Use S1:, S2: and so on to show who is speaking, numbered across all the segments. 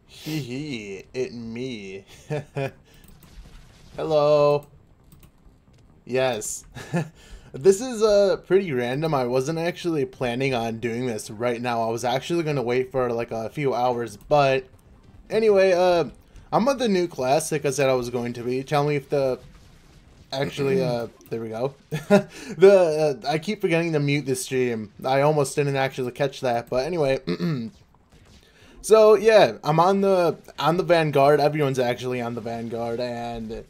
S1: Hee hee, it me. Hello. Yes. This is pretty random. I wasn't actually planning on doing this right now. I was actually gonna wait for like a few hours, but anyway, I'm on the new class like I said I was going to be. Tell me if the actually there we go. I keep forgetting to mute the stream. I almost didn't actually catch that, but anyway. So yeah, I'm on the Vanguard. Everyone's actually on the Vanguard, and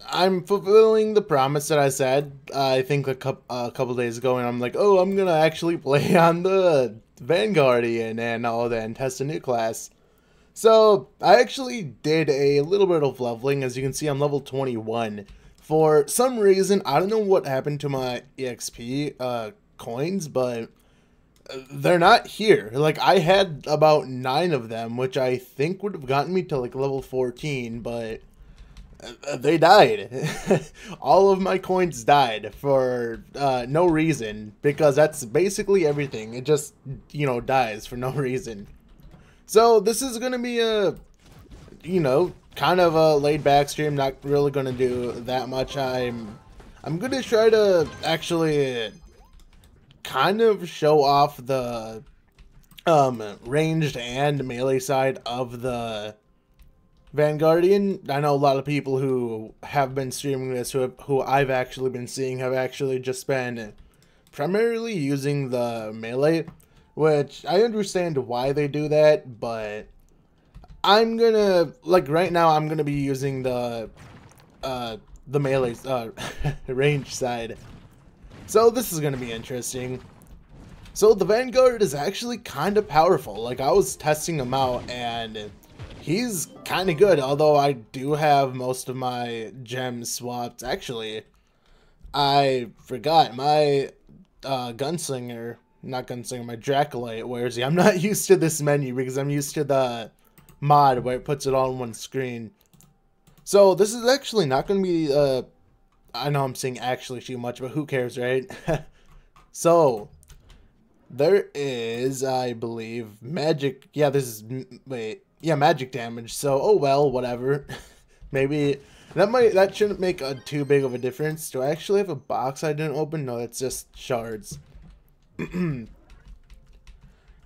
S1: I'm fulfilling the promise that I said. I think a couple days ago, and I'm like, oh, I'm gonna actually play on the Vanguardian and all that, and test a new class. So I actually did a little bit of leveling. As you can see, I'm level 21. For some reason, I don't know what happened to my EXP coins, but they're not here. Like, I had about 9 of them, which I think would have gotten me to like level 14, but they died. All of my coins died for no reason, because that's basically everything. It just, you know, dies for no reason. So this is gonna be a, you know, kind of a laid back stream. Not really gonna do that much. I'm gonna try to actually kind of show off the ranged and melee side of the Vanguardian. I know a lot of people who have been streaming this, who I've actually been seeing, have actually just been primarily using the melee, which I understand why they do that, but I'm gonna, like right now, I'm gonna be using the melee range side. So this is gonna be interesting. So the Vanguard is actually kind of powerful. Like, I was testing him out, and he's kind of good, although I do have most of my gems swapped. Actually, I forgot my gunslinger, not gunslinger, my Dracolite, where is he? I'm not used to this menu because I'm used to the mod where it puts it all on one screen. So this is actually not going to be, I know I'm saying actually too much, but who cares, right? So there is, I believe, magic. Yeah, this is, wait. Yeah, magic damage. So, oh well, whatever. Maybe that shouldn't make too big of a difference. Do I actually have a box I didn't open? No, that's just shards.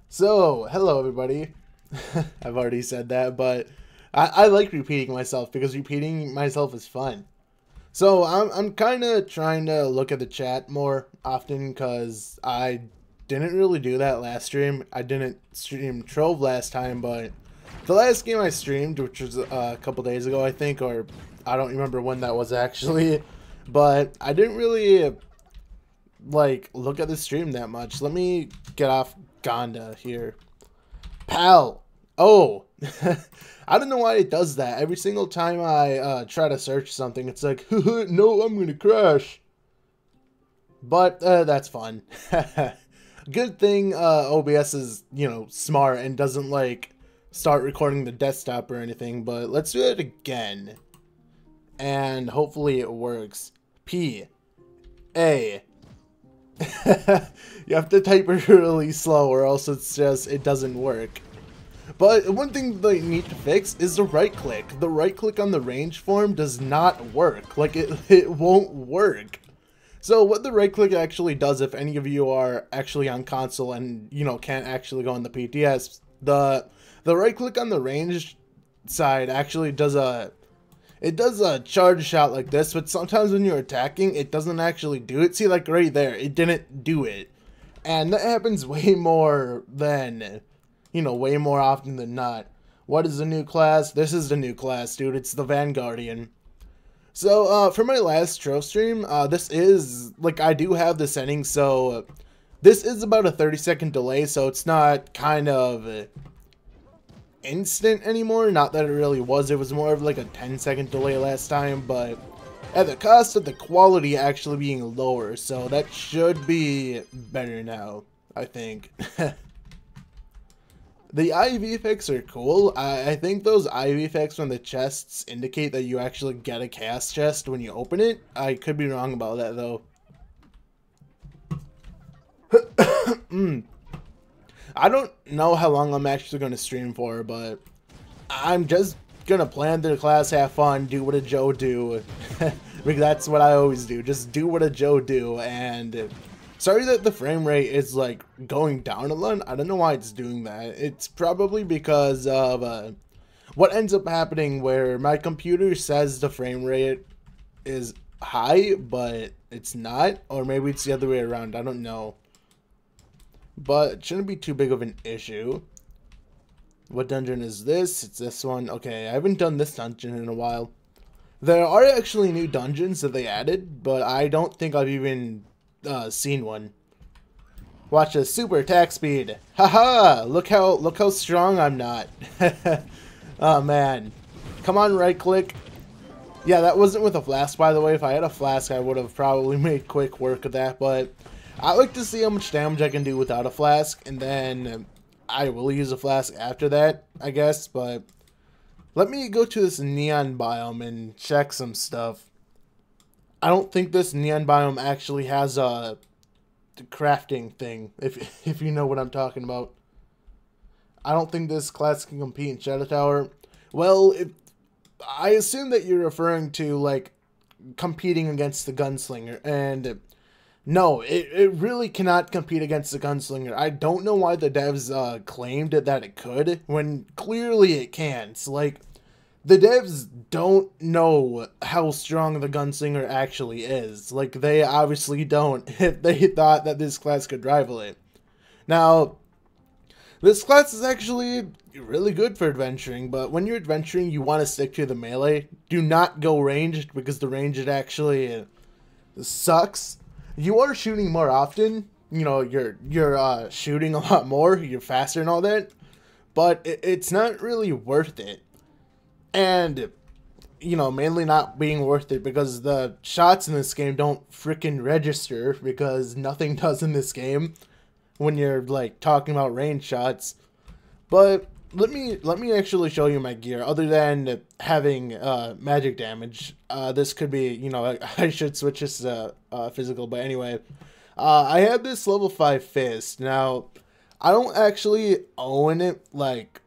S1: So, hello everybody. I've already said that, but I like repeating myself because repeating myself is fun. So I'm kind of trying to look at the chat more often because I didn't really do that last stream. I didn't stream Trove last time, but the last game I streamed, which was a couple days ago, I think, or I don't remember when that was actually, but I didn't really, like, look at the stream that much. Let me get off Gonda here. Pal! Oh! I don't know why it does that. Every single time I try to search something, it's like, no, I'm gonna crash. But that's fun. Good thing OBS is, you know, smart and doesn't, like, start recording the desktop or anything, but let's do it again. And hopefully it works. P. A. You have to type it really slow or else it's just, it doesn't work. But one thing they need to fix is the right click. The right click on the range form does not work. Like, it won't work. So what the right click actually does, if any of you are actually on console and, you know, can't actually go on the PTS, the right click on the range side actually does a charge shot like this, but sometimes when you're attacking, it doesn't actually do it. See, like right there, it didn't do it. And that happens way more than, you know, way more often than not. What is the new class? This is the new class, dude. It's the Vanguardian. So, for my last Trove stream, this is, like, I do have the settings, so this is about a 30-second delay, so it's not kind of instant anymore. Not that it really was. It was more of like a 10-second delay last time, but at the cost of the quality actually being lower, so that should be better now, I think. The IV effects are cool. I think those IV effects on the chests indicate that you actually get a chaos chest when you open it. I could be wrong about that, though. I don't know how long I'm actually going to stream for, but I'm just going to plan the class, have fun, do what a Joe do. Because that's what I always do. Just do what a Joe do. And sorry that the frame rate is like going down a lot. I don't know why it's doing that. It's probably because of what ends up happening where my computer says the frame rate is high, but it's not. Or maybe it's the other way around. I don't know. But it shouldn't be too big of an issue. What dungeon is this? It's this one. Okay, I haven't done this dungeon in a while. There are actually new dungeons that they added, but I don't think I've even seen one. Watch a super attack speed. Haha! Look how strong I'm not. Oh man. Come on, right click. Yeah, that wasn't with a flask, by the way. If I had a flask, I would have probably made quick work of that, but I like to see how much damage I can do without a flask, and then I will use a flask after that, I guess, but let me go to this neon biome and check some stuff. I don't think this neon biome actually has a crafting thing, if you know what I'm talking about. I don't think this class can compete in Shadow Tower. Well, I assume that you're referring to, like, competing against the Gunslinger, and no, it really cannot compete against the Gunslinger. I don't know why the devs claimed that it could, when clearly it can't. Like, the devs don't know how strong the Gunslinger actually is. Like, they obviously don't if they thought that this class could rival it. Now, this class is actually really good for adventuring, but when you're adventuring, you want to stick to the melee. Do not go ranged, because the ranged actually sucks. You are shooting more often, you know, you're shooting a lot more, you're faster and all that, but it's not really worth it. And, you know, mainly not being worth it because the shots in this game don't freaking register, because nothing does in this game when you're, like, talking about range shots. But let me actually show you my gear, other than having magic damage. This could be, you know, I should switch this to physical, but anyway. I have this level 5 fist. Now, I don't actually own it, like,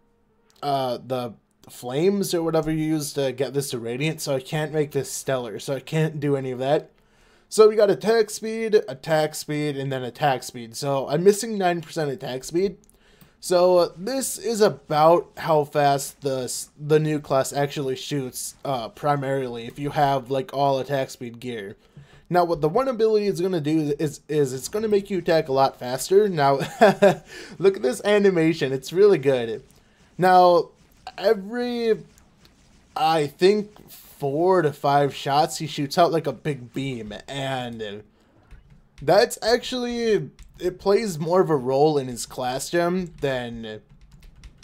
S1: the flames or whatever you use to get this to radiant, so I can't make this stellar, so I can't do any of that. So we got attack speed, and then attack speed. So I'm missing 9% attack speed. So this is about how fast the new class actually shoots, primarily, if you have, like, all attack speed gear. Now, what the one ability is going to do is it's going to make you attack a lot faster. Now, look at this animation. It's really good. Now, every, I think, 4 to 5 shots, he shoots out, like, a big beam. And that's actually, it plays more of a role in his class gem than,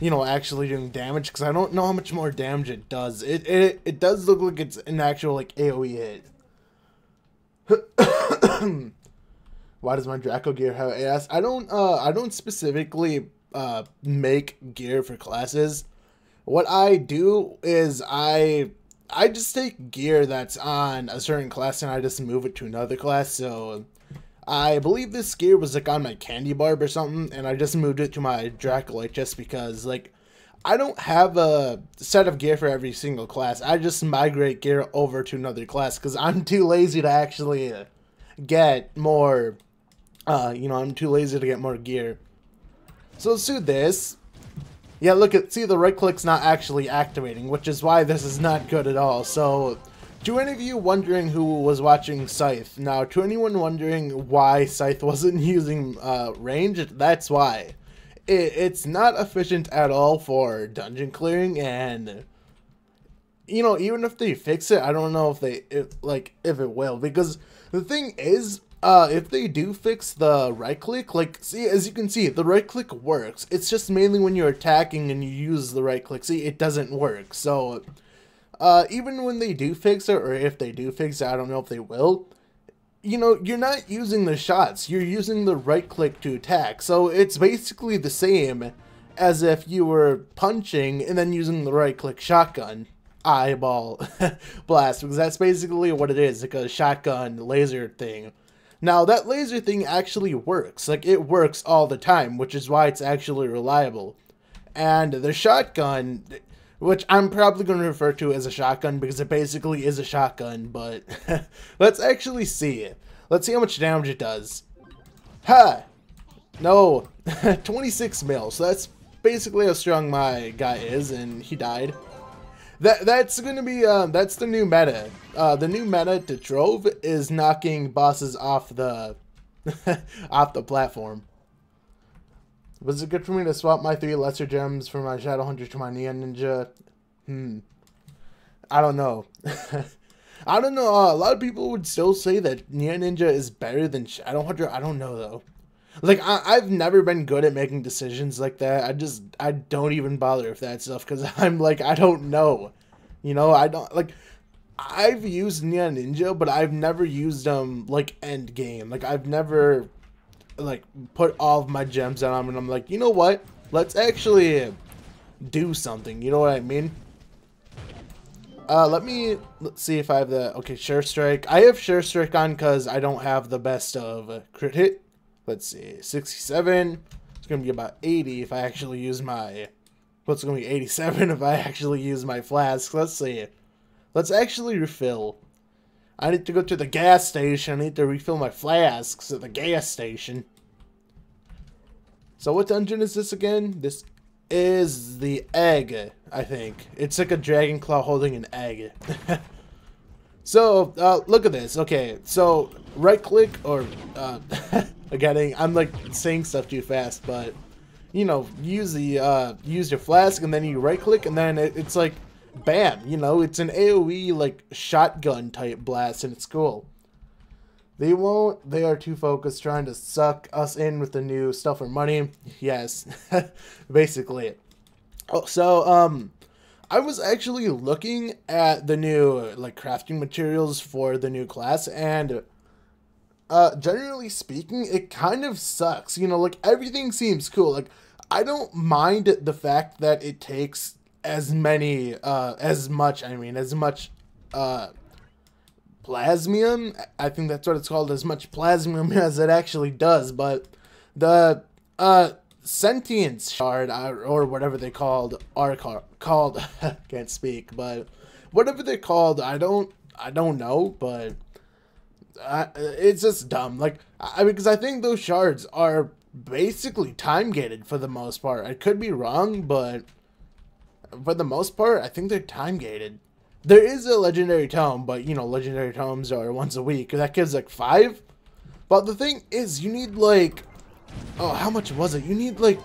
S1: you know, actually doing damage, because I don't know how much more damage it does. It does look like it's an actual, like, AoE hit. Why does my Draco gear have AS? I don't specifically make gear for classes. What I do is I just take gear that's on a certain class and I just move it to another class. So I believe this gear was, like, on my candy barb or something, and I just moved it to my Dracolite just because, like, I don't have a set of gear for every single class. I just migrate gear over to another class because I'm too lazy to actually get more, you know, I'm too lazy to get more gear. So let's do this. Yeah, look at, see, the right click's not actually activating, which is why this is not good at all. So, to any of you wondering who was watching Scythe, now, to anyone wondering why Scythe wasn't using range, that's why. It's not efficient at all for dungeon clearing, and, you know, even if they fix it, I don't know if if it will, because the thing is, if they do fix the right click, like, see, as you can see, the right click works. It's just mainly when you're attacking and you use the right click, see, it doesn't work. So, even when they do fix it, or if they do fix it, I don't know if they will. You know, you're not using the shots, you're using the right click to attack. So it's basically the same as if you were punching and then using the right click shotgun eyeball blast, because that's basically what it is, like a shotgun laser thing. Now that laser thing actually works, like it works all the time, which is why it's actually reliable. And the shotgun, which I'm probably going to refer to as a shotgun because it basically is a shotgun, but let's actually see it. Let's see how much damage it does. Ha! No, 26 mil, so that's basically how strong my guy is, and he died. That's gonna be that's the new meta. The new meta to Trove is knocking bosses off the off the platform. Was it good for me to swap my 3 lesser gems for my Shadow Hunter to my Neon Ninja? I don't know. I don't know. A lot of people would still say that Neon Ninja is better than Shadow Hunter. I don't know though. Like I've never been good at making decisions like that. I don't even bother with that stuff because I'm like, I don't know. You know, I don't like. I've used Neon Ninja, but I've never used them like end game. Like I've never like put all of my gems on them and I'm like, you know what? Let's actually do something. You know what I mean? Let's see if I have the okay Sure Strike. I have Sure Strike on because I don't have the best of crit hit. Let's see, 67. It's gonna be about 80 if I actually use my. What's gonna be 87 if I actually use my flask? Let's see. Let's actually refill. I need to go to the gas station. I need to refill my flasks at the gas station. So what dungeon is this again? This is the egg, I think. It's like a dragon claw holding an egg. So, look at this. Okay, so right click or, again, I'm like saying stuff too fast, but, you know, use your flask and then you right click and then it's like, bam, you know, it's an AoE like shotgun type blast and it's cool. They are too focused trying to suck us in with the new stuff for money. Yes, basically. Oh, so, I was actually looking at the new, like, crafting materials for the new class, and, generally speaking, it kind of sucks. You know, like, everything seems cool. Like, I don't mind the fact that it takes as much plasmium. I think that's what it's called, as much plasmium as it actually does, but the, sentience shard or whatever they called can't speak, but whatever they're called, I don't know, but it's just dumb. Like because I think those shards are basically time gated for the most part. I could be wrong, but for the most part I think they're time gated. There is a legendary tome, but you know, legendary tomes are once a week. That gives like 5, but the thing is, you need like, oh, how much was it? You need like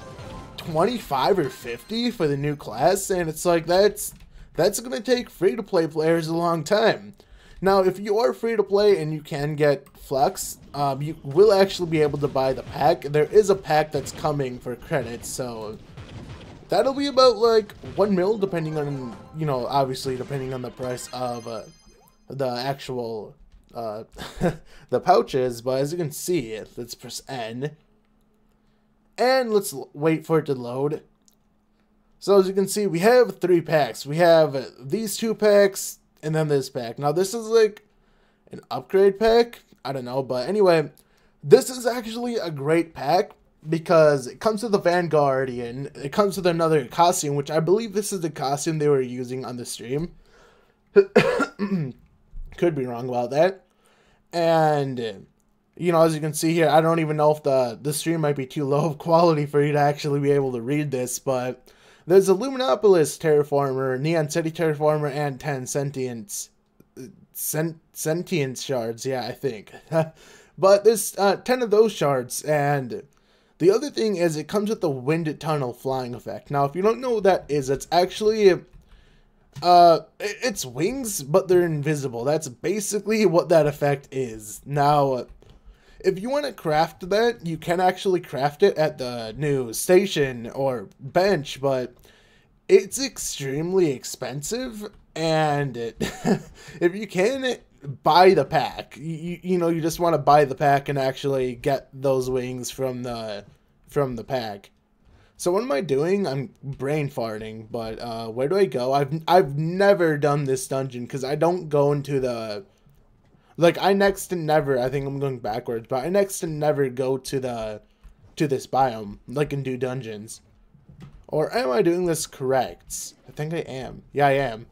S1: 25 or 50 for the new class, and it's like that's gonna take free-to-play players a long time. Now, if you are free-to-play and you can get Flux, you will actually be able to buy the pack. There is a pack that's coming for credits, so that'll be about like 1 mil, depending on, you know, obviously depending on the price of the actual the pouches. But as you can see, let's press N. And let's wait for it to load. So as you can see, we have 3 packs. We have these 2 packs, and then this pack. Now this is like an upgrade pack. I don't know, but anyway, this is actually a great pack because it comes with the Vanguardian. It comes with another costume, which I believe this is the costume they were using on the stream. Could be wrong about that. And you know, as you can see here, I don't even know if the stream might be too low of quality for you to actually be able to read this, but there's a Luminopolis Terraformer, Neon City Terraformer, and 10 Sentience shards, yeah, I think. But there's 10 of those shards, and the other thing is it comes with the Wind Tunnel Flying effect. Now, if you don't know what that is, it's actually, it's wings, but they're invisible. That's basically what that effect is. Now, if you want to craft that, you can actually craft it at the new station or bench, but it's extremely expensive. And if you can, buy the pack. You know, you just want to buy the pack and actually get those wings from the pack. So what am I doing? I'm brain farting, but where do I go? I've never done this dungeon because I don't go into the, like, I next to never, I think I'm going backwards, but I next to never go to this biome, like, and do dungeons. Or am I doing this correct? I think I am. Yeah, I am.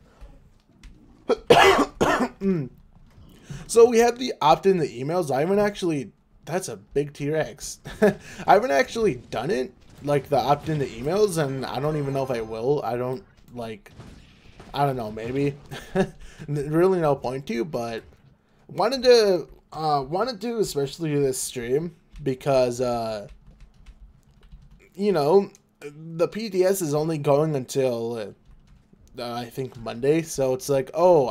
S1: So we have the opt-in the emails. I haven't actually, that's a big T-Rex. I haven't actually done it, like the opt-in the emails, and I don't even know if I will. I don't know, maybe. Really no point to, but wanted to especially do this stream because you know, the PDS is only going until I think Monday, so it's like, oh,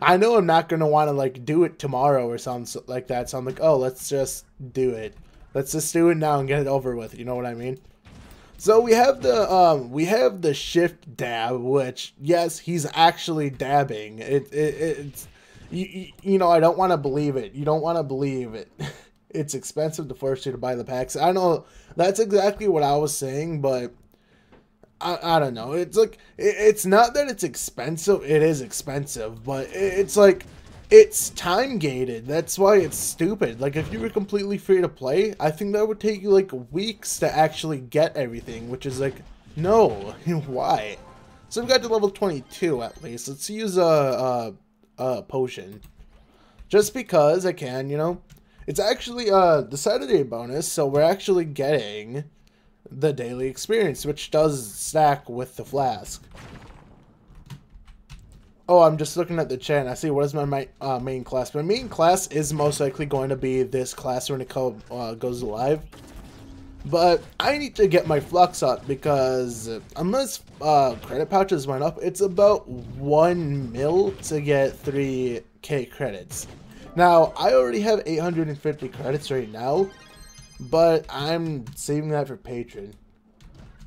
S1: I know I'm not gonna want to like do it tomorrow or something like that. So I'm like, oh, let's just do it. Let's just do it now and get it over with. You know what I mean? So we have the shift dab, which, yes, he's actually dabbing. It's you know, I don't want to believe it. You don't want to believe it. It's expensive to force you to buy the packs. I know that's exactly what I was saying, but I don't know. It's like, it's not that it's expensive. It is expensive, but it's like, it's time gated. That's why it's stupid. Like, if you were completely free to play, I think that would take you like weeks to actually get everything, which is like, no, why? So we got to level 22 at least. Let's use a potion, just because I can. You know, it's actually the Saturday bonus, so we're actually getting the daily experience, which does stack with the flask. Oh, I'm just looking at the chat and I see, what is my main class? My main class is most likely going to be this class when it goes live. But I need to get my flux up because unless credit pouches went up, it's about 1 mil to get 3k credits. Now, I already have 850 credits right now, but I'm saving that for Patreon.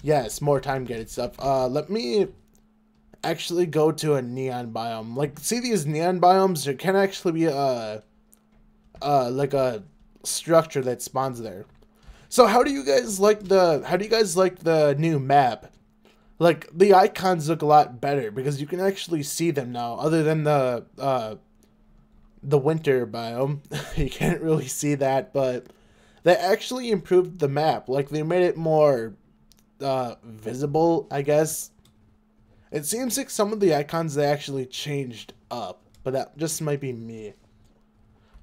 S1: Yes, more time getting stuff. Let me actually go to a neon biome. Like, see these neon biomes? There can actually be like a structure that spawns there. So how do you guys like the new map? Like, the icons look a lot better because you can actually see them now, other than the winter biome. You can't really see that, but they actually improved the map. Like, they made it more visible, I guess. It seems like some of the icons they actually changed up, but that just might be me.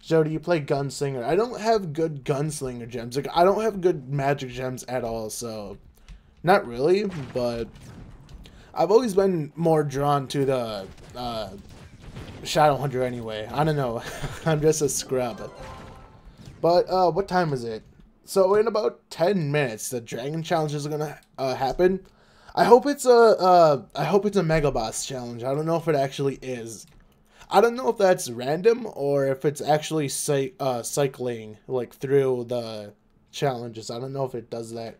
S1: So, do you play Gunslinger? I don't have good Gunslinger gems. Like, I don't have good magic gems at all, so not really, but I've always been more drawn to the Shadow Hunter anyway. I don't know. I'm just a scrub. But, what time is it? So, in about 10 minutes, the Dragon Challenge is gonna happen. I hope it's a Mega Boss Challenge. I don't know if it actually is. I don't know if that's random or if it's actually cycling, like, through the challenges. I don't know if it does that.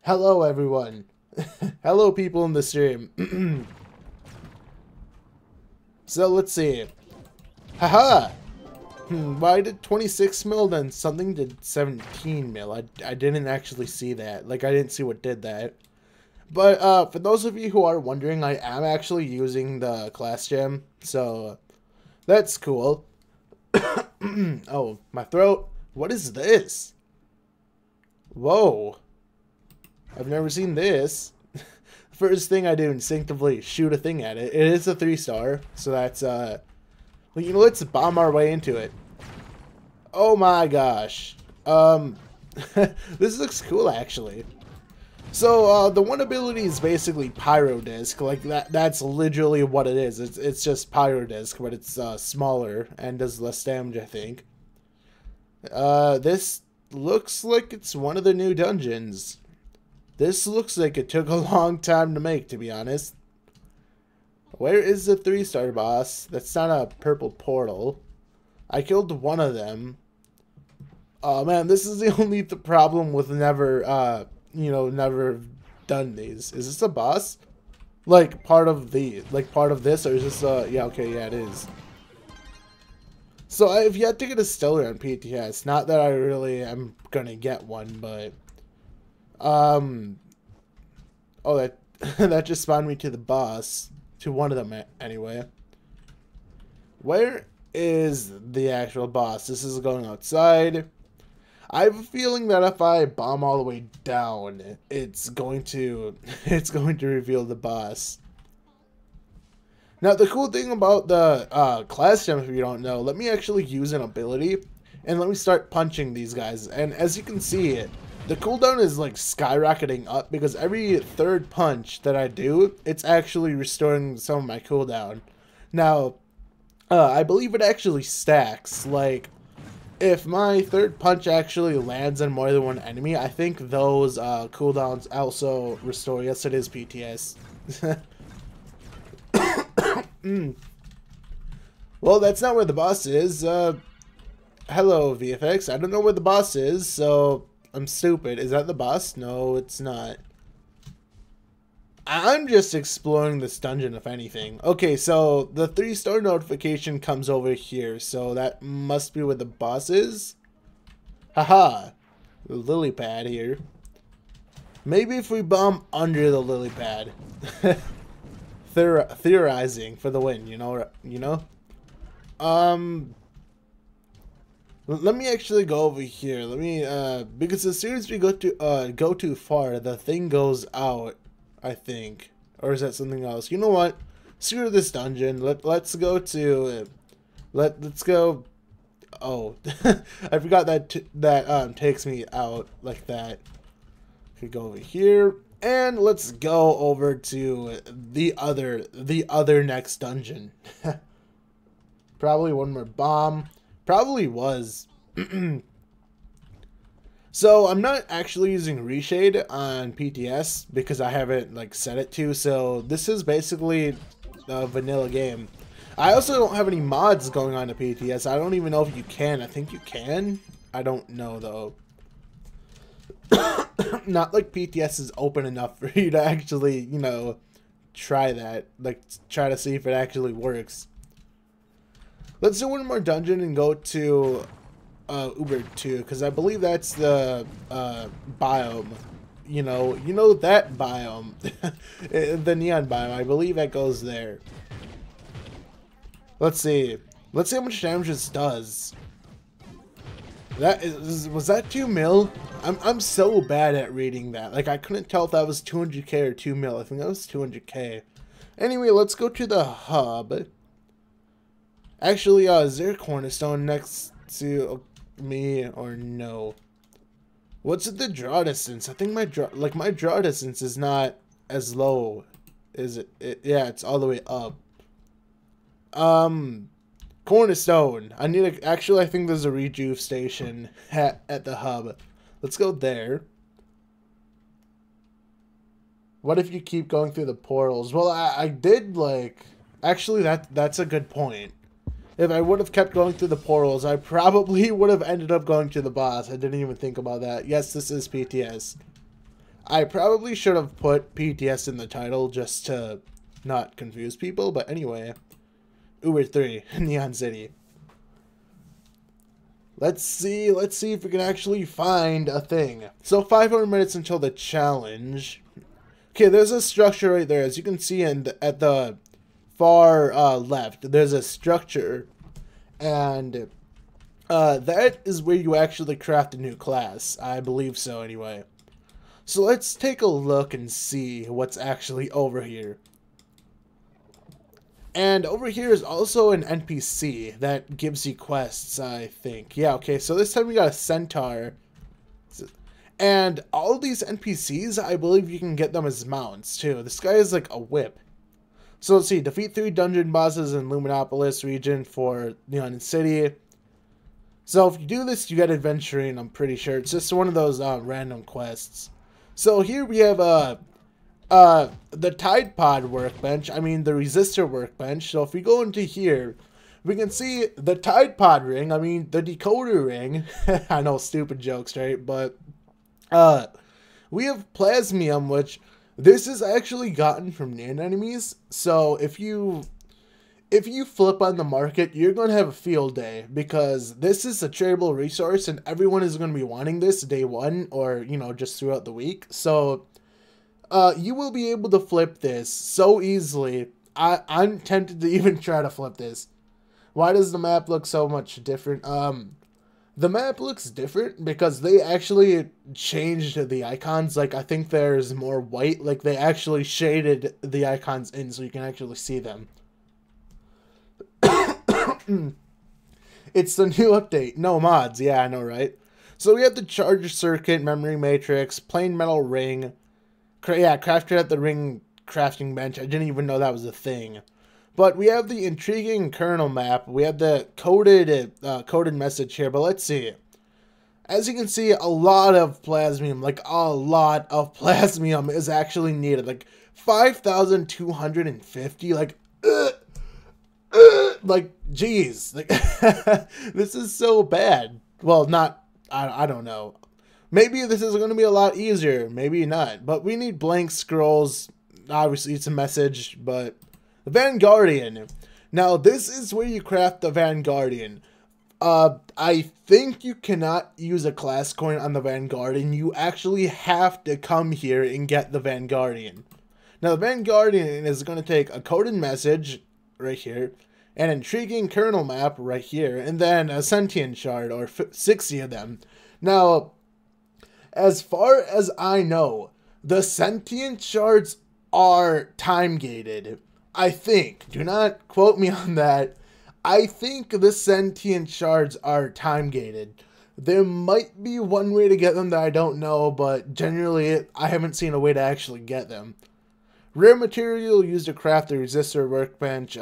S1: Hello, everyone. Hello, people in the stream. So, let's see. Haha! Why did 26 mil, then something did 17 mil? I didn't actually see that. Like, I didn't see what did that. But, for those of you who are wondering, I am actually using the class gem. So, that's cool. Oh, my throat. What is this? Whoa. I've never seen this. First thing I do instinctively, shoot a thing at it. It is a 3-star. So that's, well, you know, let's bomb our way into it. Oh my gosh. This looks cool, actually. So, the one ability is basically Pyro Disc. Like, that's literally what it is. It's just Pyro Disc, but it's smaller and does less damage, I think. This looks like it's one of the new dungeons. This looks like it took a long time to make, to be honest. Where is the 3-star boss? That's not a purple portal. I killed one of them. Oh man, this is the only problem with never, you know, never done these. Is this a boss? Like part of this, or is this yeah, okay, yeah, it is. So I've yet to get a stellar on PTS. Not that I really am gonna get one, but oh, that that just spawned me to the boss, to one of them anyway. Where is the actual boss? This is going outside. I have a feeling that if I bomb all the way down, it's going to reveal the boss. Now, the cool thing about the class gem, if you don't know, let me actually use an ability, and let me start punching these guys. And as you can see, the cooldown is like skyrocketing up, because every third punch that I do, it's actually restoring some of my cooldown. Now, I believe it actually stacks. Like, if my third punch actually lands on more than one enemy, I think those cooldowns also restore. Yes, it is PTS. Well, that's not where the boss is. Hello, VFX. I don't know where the boss is, so I'm stupid. Is that the boss? No, it's not. I'm just exploring this dungeon, if anything. Okay, so the 3-star notification comes over here, so that must be where the boss is. Haha, the lily pad here. Maybe if we bomb under the lily pad. Theorizing for the win, you know? Let me actually go over here. Let me, because as soon as we go too far, the thing goes out. I think, or is that something else? You know what? Screw this dungeon. Let's go to, let's go. Oh, I forgot that takes me out like that. Could go over here, and let's go over to the other next dungeon. Probably one more bomb. Probably was. So I'm not actually using reshade on PTS because I haven't like set it to. So this is basically a vanilla game. I also don't have any mods going on to PTS. I don't even know if you can. I think you can. I don't know though. Not like PTS is open enough for you to actually, you know, try that. Like try to see if it actually works. Let's do one more dungeon and go to Uber 2, because I believe that's the biome. You know that biome. The neon biome. I believe that goes there. Let's see. Let's see how much damage this does. Was that 2 mil? I'm so bad at reading that. Like I couldn't tell if that was 200k or 2 mil. I think that was 200k. Anyway, let's go to the hub. Actually, is there a cornerstone next to me or no? What's the draw distance? I think my draw distance is not as low. Is it? Yeah, it's all the way up. Cornerstone. I need a, actually I think there's a rejuve station at the hub. Let's go there. What if you keep going through the portals? Well, I did like actually that's a good point. If I would have kept going through the portals, I probably would have ended up going to the boss. I didn't even think about that. Yes, this is PTS. I probably should have put PTS in the title just to not confuse people, but anyway. Uber 3, Neon City. Let's see if we can actually find a thing. So 500 minutes until the challenge. Okay, there's a structure right there. As you can see at the far left, there's a structure, and that is where you actually craft a new class. I believe so anyway. So let's take a look and see what's actually over here. And over here is also an NPC that gives you quests, I think. Yeah, okay, so this time we got a centaur. And all these NPCs, I believe you can get them as mounts too. This guy is like a whip. So let's see, defeat 3 dungeon bosses in Luminopolis region for Neon City. So if you do this, you get adventuring, I'm pretty sure. It's just one of those random quests. So here we have the Tide Pod workbench, I mean the Resistor workbench. So if we go into here, we can see the Tide Pod ring, I mean the Decoder ring. I know, stupid jokes, right? But we have Plasmium, which This is actually gotten from NAND enemies, so if you flip on the market, you're going to have a field day because this is a tradable resource and everyone is going to be wanting this day one or, you know, just throughout the week. So you will be able to flip this so easily. I'm tempted to even try to flip this. Why does the map look so much different? The map looks different because they actually changed the icons. Like, I think there's more white. Like, they actually shaded the icons in so you can actually see them. It's the new update. No mods. Yeah, I know, right? So we have the charger circuit, memory matrix, plain metal ring. Crafted at the ring crafting bench. I didn't even know that was a thing. But we have the intriguing kernel map. We have the coded message here. But let's see. As you can see, a lot of plasmium, like a lot of plasmium is actually needed. Like 5,250. Like, geez. Like, this is so bad. Well, not, I don't know. Maybe this is going to be a lot easier. Maybe not. But we need blank scrolls. Obviously, it's a message, but the Vanguardian. Now, this is where you craft the Vanguardian. I think you cannot use a class coin on the Vanguardian. You actually have to come here and get the Vanguardian. Now, the Vanguardian is going to take a coded message right here, an intriguing kernel map right here, and then a sentient shard, or 60 of them. Now, as far as I know, the sentient shards are time gated. I think. Do not quote me on that. I think the sentient shards are time gated. There might be one way to get them that I don't know, but generally I haven't seen a way to actually get them. Rare material used to craft the resistor workbench.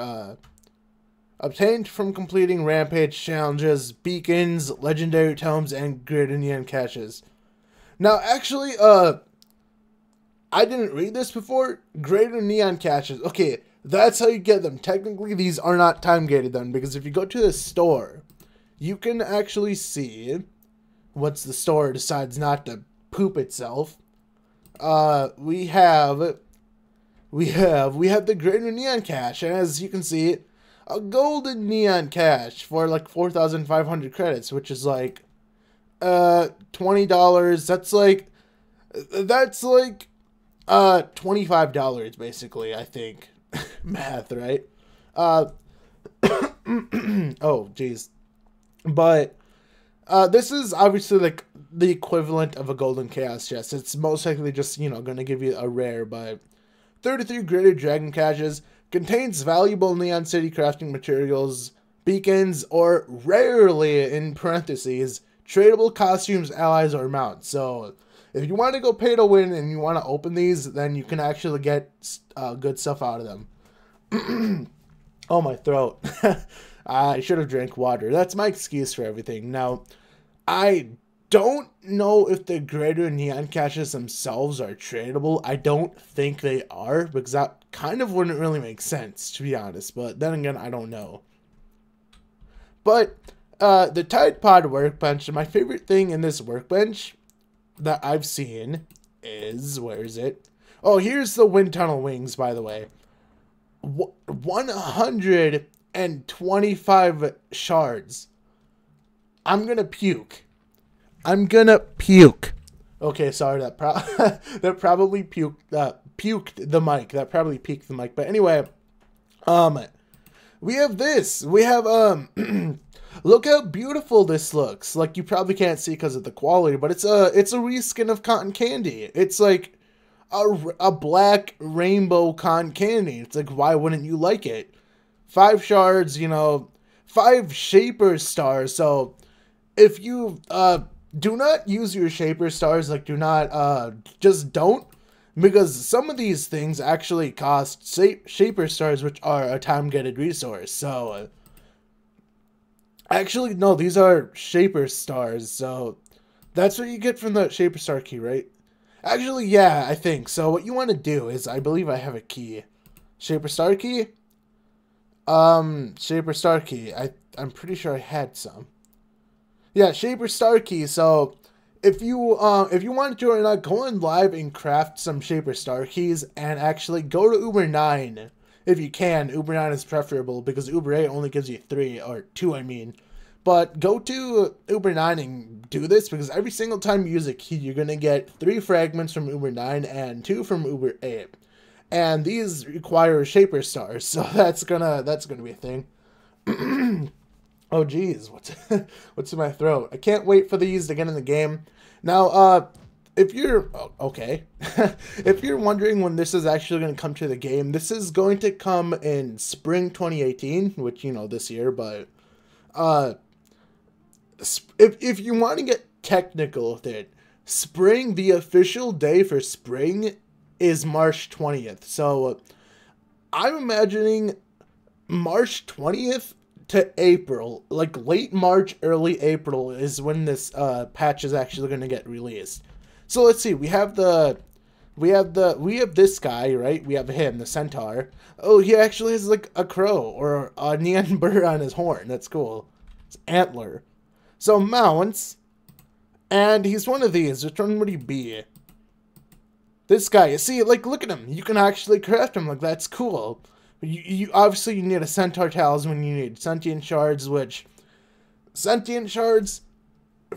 S1: Obtained from completing rampage challenges, beacons, legendary tomes, and greater neon caches. Now, actually, I didn't read this before. Greater neon caches. Okay, that's how you get them. Technically, these are not time gated then, because if you go to the store, you can actually see once the store decides not to poop itself. We have the greater neon cache, and as you can see, a golden neon cache for like 4,500 credits, which is like $20. That's like $25 basically, I think. Math, right? Oh geez. But this is obviously like the equivalent of a golden chaos chest. It's most likely just, you know, gonna give you a rare, but 33 greater dragon caches, contains valuable Neon City crafting materials, beacons, or rarely, in parentheses, tradable costumes, allies, or mounts. So if you want to go pay to win and you want to open these, then you can actually get good stuff out of them. Oh, my throat. I should have drank water. That's my excuse for everything. Now, I don't know if the greater neon caches themselves are tradable. I don't think they are, because that kind of wouldn't really make sense, to be honest. But then again, I don't know. But the Tide Pod workbench, my favorite thing in this workbench that I've seen is, where is it? Oh, here's the wind tunnel wings, by the way. 125 shards. I'm gonna puke. Okay, sorry, that probably puked the mic. That probably peaked the mic. But anyway, we have this. We have look how beautiful this looks. Like, you probably can't see because of the quality, but it's a reskin of cotton candy. It's like a black rainbow cotton candy. It's like, why wouldn't you like it? 5 shards, you know, 5 shaper stars. So if you do not use your shaper stars, like, do not just don't, because some of these things actually cost shaper stars, which are a time-gated resource. So actually, no, these are shaper stars, so that's what you get from the shaper star key, right? Actually, yeah, I think. So what you want to do is, I believe I have a key. Shaper star key? Shaper star key. I'm pretty sure I had some. Yeah, shaper star key. So if you want to join, go on live and craft some Shaper Star keys, and actually go to Uber 9 if you can. Uber 9 is preferable because Uber 8 only gives you 3 or 2, I mean. But go to Uber 9 and do this, because every single time you use a key, you're gonna get 3 fragments from Uber 9 and 2 from Uber 8. And these require Shaper Stars, so that's gonna be a thing. Oh geez, what's in my throat? I can't wait for these to get in the game. Now, if you're if you're wondering when this is actually going to come to the game, this is going to come in spring 2018, which, you know, this year. But if you want to get technical with it, spring, the official day for spring is March 20th. So I'm imagining March 20th to April, like late March, early April is when this patch is actually going to get released. So let's see. We have this guy, right? We have him, the centaur. Oh, he actually has like a crow or a neon bird on his horn. That's cool. It's antler. So mounts, and he's one of these. Which one would he be? This guy. You see, like, look at him. You can actually craft him. Like, that's cool. You obviously you need a centaur talisman. You need sentient shards, which sentient shards,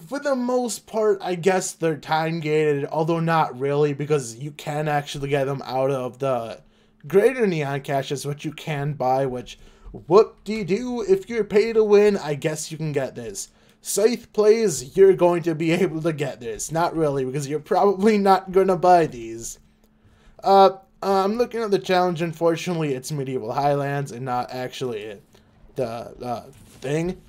S1: for the most part, I guess they're time gated, although not really, because you can actually get them out of the greater neon caches, which you can buy. Which, what do you do if you're pay to win? I guess you can get this. Scythe plays, you're going to be able to get this. Not really, because you're probably not gonna buy these. I'm looking at the challenge. Unfortunately, it's Medieval Highlands and not actually the thing.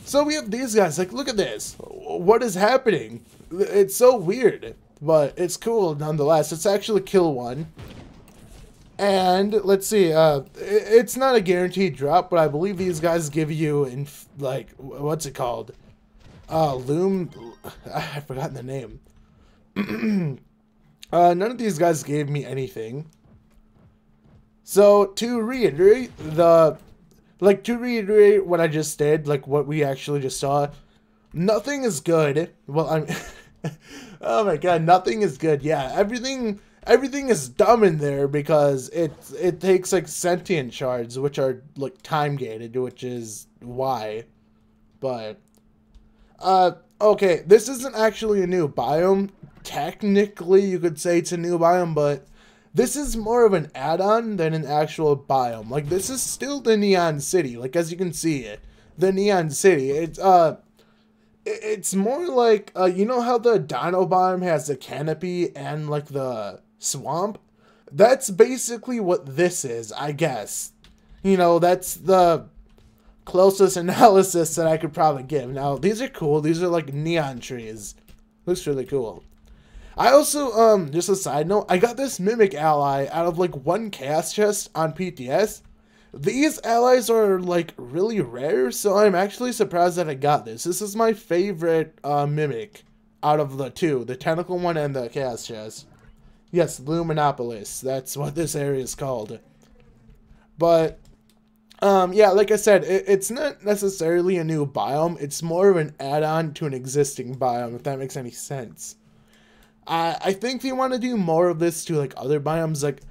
S1: So we have these guys. Like, look at this. What is happening? It's so weird, but it's cool nonetheless. It's actually kill 1. And let's see. It's not a guaranteed drop, but I believe these guys give you like, what's it called? Loom. I've forgotten the name. None of these guys gave me anything. So to reiterate what I just did, like what we actually just saw, nothing is good. Well, I'm oh my god, nothing is good. Yeah, everything is dumb in there because it takes like sentient shards, which are like time gated, which is why. But okay, this isn't actually a new biome. Technically, you could say it's a new biome, but this is more of an add-on than an actual biome. Like, this is still the Neon City. Like, as you can see, the Neon City. It's more like, you know how the Dino biome has the canopy and, like, the swamp? That's basically what this is, I guess. You know, that's the closest analysis that I could probably give. Now, these are cool. These are, like, neon trees. Looks really cool. I also, just a side note, I got this Mimic ally out of, like, 1 chaos chest on PTS. These allies are, like, really rare, so I'm actually surprised that I got this. This is my favorite, Mimic out of the 2, the tentacle one and the chaos chest. Yes, Luminopolis, that's what this area is called. But, yeah, like I said, it's not necessarily a new biome, it's more of an add-on to an existing biome, if that makes any sense. I think they want to do more of this to, like, other biomes. Like,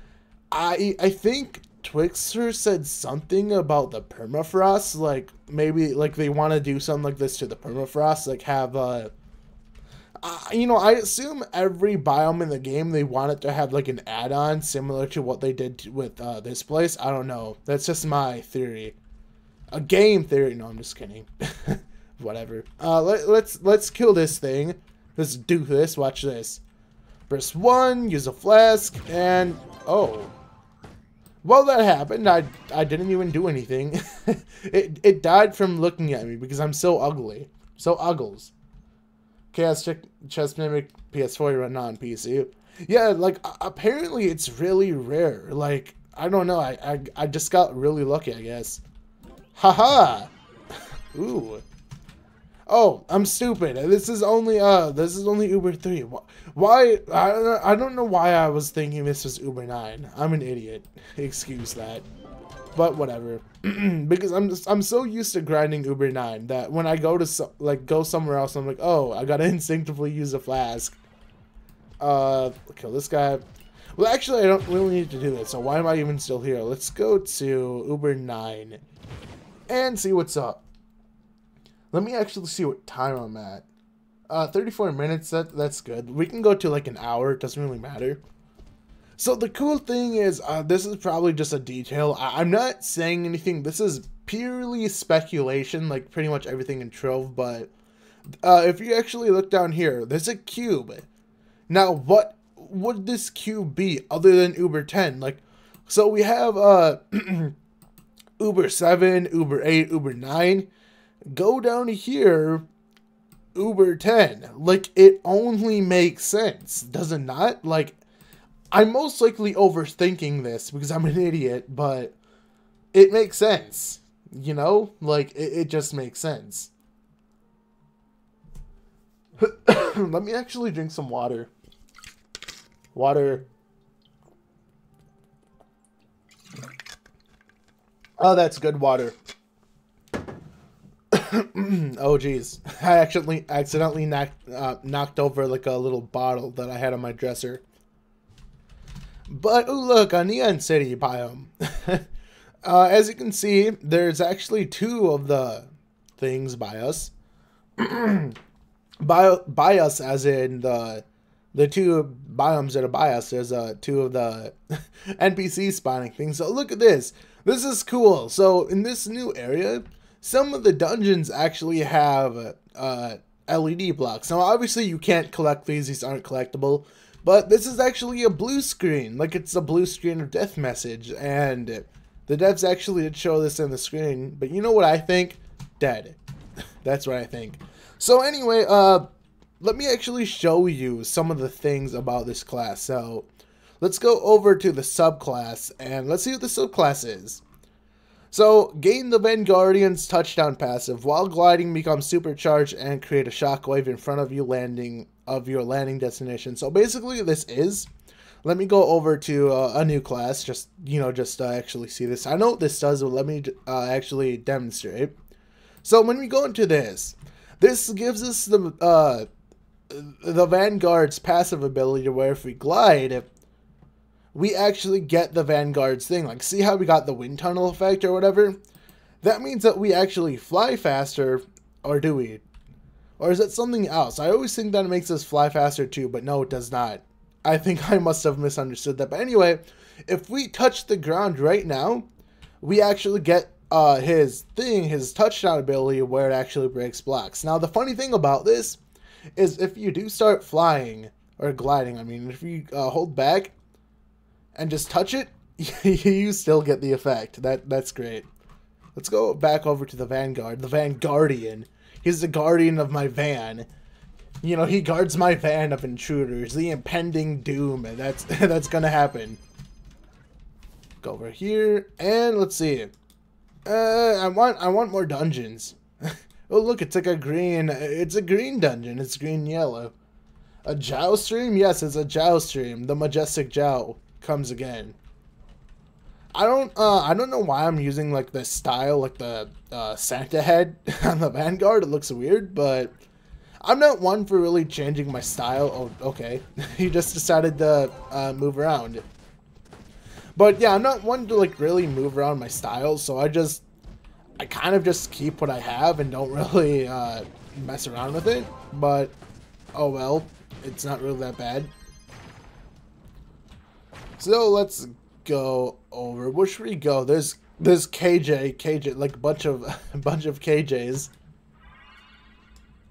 S1: I think Twixter said something about the permafrost. Like, maybe, like, they want to do something like this to the permafrost. Like, have, you know, I assume every biome in the game, they want it to have, like, an add-on similar to what they did with, this place. I don't know. That's just my theory. A game theory. No, I'm just kidding. Whatever. Let's kill this thing. Let's do this. Watch this. Press 1, use a flask, and oh. Well, that happened. I didn't even do anything. it died from looking at me because I'm so ugly. So uggles. Chaos Chest Mimic PS4 run on PC. Yeah, like, apparently it's really rare. Like, I don't know. I just got really lucky, I guess. Haha! Ooh. Oh, I'm stupid. This is only Uber 3. Why? I don't know why I was thinking this was Uber 9. I'm an idiot. Excuse that. But whatever. Because I'm so used to grinding Uber 9 that when I go to go somewhere else, I'm like, oh, I gotta instinctively use a flask. Kill this guy. Well, actually, I don't really need to do this, so why am I even still here? Let's go to Uber 9 and see what's up. Let me actually see what time I'm at. 34 minutes, that's good. We can go to like an hour, it doesn't really matter. So the cool thing is, this is probably just a detail. I'm not saying anything. This is purely speculation, like pretty much everything in Trove. But if you actually look down here, there's a cube. Now, what would this cube be other than Uber 10? Like, so we have Uber 7, Uber 8, Uber 9. Go down here, Uber 10. Like, it only makes sense, does it not? Like, I'm most likely overthinking this because I'm an idiot, but it makes sense, you know? Like, it just makes sense. Let me actually drink some water. Water. Oh, that's good water. Oh, geez. I accidentally knocked over, like, a little bottle that I had on my dresser. But, oh look, a Neon City biome. As you can see, there's actually two of the things by us. by us as in the two biomes that are by us. There's two of the NPC spawning things. So look at this. This is cool. So in this new area, some of the dungeons actually have LED blocks. Now obviously you can't collect these aren't collectible. But this is actually a blue screen, like it's a blue screen of death message, and the devs actually did show this in the screen, but you know what I think? Dead. That's what I think. So anyway, let me actually show you some of the things about this class. So let's go over to the subclass, and let's see what the subclass is. So, gain the Vanguardian's touchdown passive. While gliding, become supercharged and create a shockwave in front of you your landing destination. So basically this is, let me go over to a new class, just actually see this. I know what this does, but let me actually demonstrate. So when we go into this gives us the Vanguard's passive ability where if we glide, we actually get the Vanguard's thing. Like, see how we got the wind tunnel effect or whatever? That means that we actually fly faster, or do we? Or is it something else? I always think that it makes us fly faster too, but no, it does not. I think I must have misunderstood that. But anyway, if we touch the ground right now, we actually get his touchdown ability where it actually breaks blocks. Now, the funny thing about this is if you do start flying, or gliding, I mean, if you hold back and just touch it, you still get the effect. That's great. Let's go back over to the Vanguard, the Vanguardian. He's the guardian of my van. You know, he guards my van of intruders, the impending doom. That's gonna happen. Go over here, and let's see. I want more dungeons. Oh look, it's like a green dungeon. It's green yellow. A Jow stream? Yes, it's a Jow stream. The majestic Jow comes again. I don't know why I'm using like this style, like the Santa head on the Vanguard. It looks weird, but I'm not one for really changing my style. Oh, okay. He just decided to move around. But yeah, I'm not one to like really move around my style, so I kind of just keep what I have and don't really mess around with it. But oh well, it's not really that bad. So let's go over. Where should we go? There's KJ, like a bunch of KJs.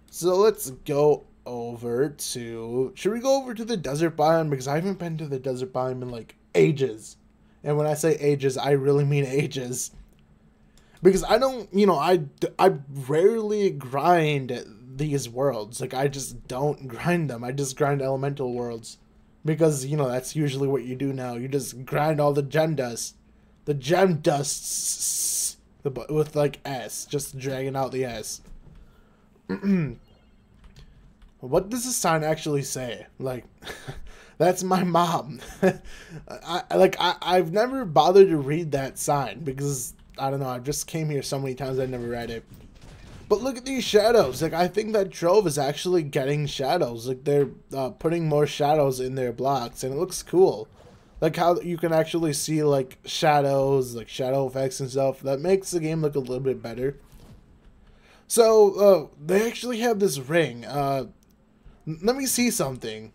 S1: So let's go over to. Should we go over to the desert biome, because I haven't been to the desert biome in like ages. And when I say ages, I really mean ages. Because I don't, I rarely grind these worlds. Like, I just don't grind them. I just grind elemental worlds. Because, that's usually what you do now. You just grind all the gem dust. The gem dusts. With, like, S. Just dragging out the S. What does the sign actually say? Like, That's my mom. I've never bothered to read that sign because I don't know. I just came here so many times I never read it. But look at these shadows. Like, I think that Trove is actually getting shadows. Like, they're putting more shadows in their blocks, and it looks cool. Like how you can actually see like shadows, like shadow effects and stuff. That makes the game look a little bit better. So they actually have this ring. Let me see something.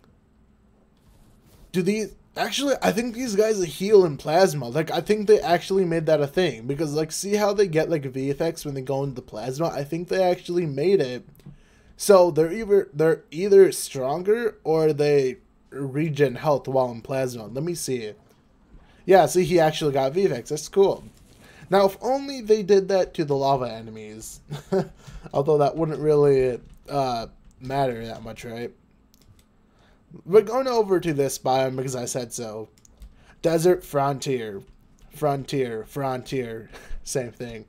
S1: Do these actually? I think these guys heal in plasma. Like, I think they actually made that a thing because like, see how they get like VFX when they go into the plasma. I think they actually made it so they're either stronger or they regen health while in plasma. Let me see it. Yeah, see, he actually got VFX. That's cool. Now, if only they did that to the lava enemies. Although that wouldn't really matter that much, right? We're going over to this biome because I said so. Desert Frontier. Frontier. Frontier. Same thing.